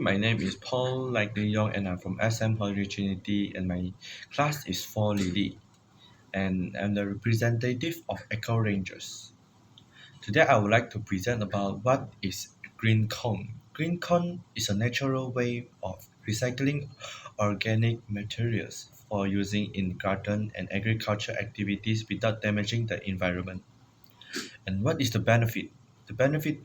my name is Paul Young, and I'm from SM College Trinity, and my class is for Lily, and I'm the representative of Eco Rangers. Today, I would like to present about what is green cone. Green cone is a natural way of recycling organic materials for using in garden and agriculture activities without damaging the environment. And what is the benefit? The benefit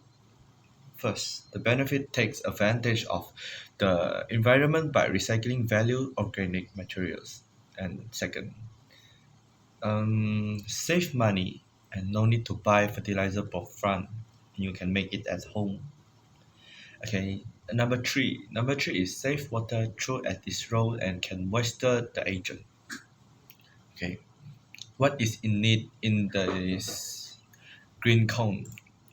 First, the benefit takes advantage of the environment by recycling value organic materials. And second, save money and no need to buy fertilizer for front. You can make it at home. Okay, number three is save water through at this role and can moisture the agent. Okay, what is in need in this green cone?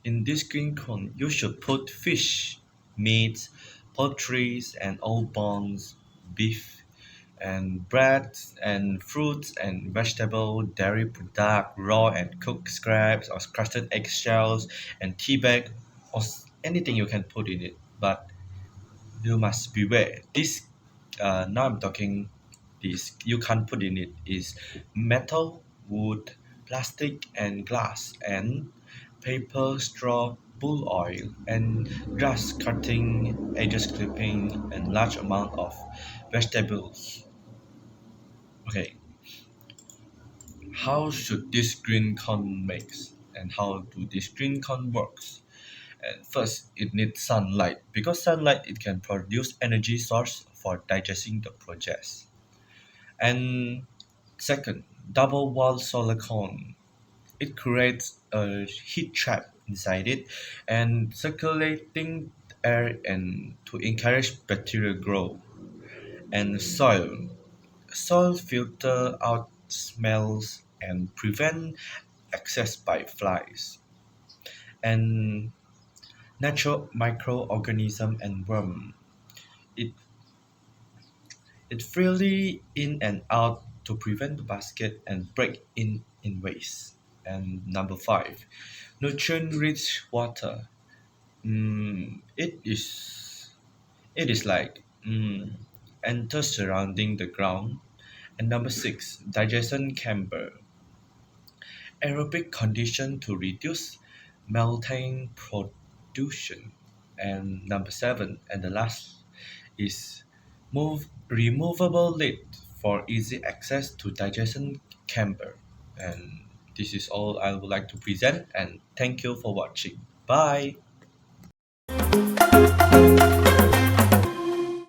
In this green cone, you should put fish, meat, poultry, and old bones, beef, and bread, and fruits, and vegetable, dairy product, raw and cooked scraps, or crusted eggshells, and tea bag, or anything you can put in it. But you must beware. Now I'm talking this, you can't put in it is metal, wood, plastic, and glass, and paper, straw, bull oil, and grass cutting, edges clipping, and large amount of vegetables. Okay, how should this green corn makes and how do this green corn works? And first, it needs sunlight because sunlight it can produce energy source for digesting the process. And second, double wall solar cone. It creates a heat trap inside it and circulating air and to encourage bacterial growth. And soil filter out smells and prevent access by flies. And natural microorganism and worm. It it freely in and out to prevent the basket and break in waste. And number five, nutrient-rich water. It is like enter surrounding the ground. And number six, digestion chamber. Aerobic condition to reduce methane production. And number seven, and the last is move removable lid for easy access to digestion chamber. And this is all I would like to present, and thank you for watching. Bye.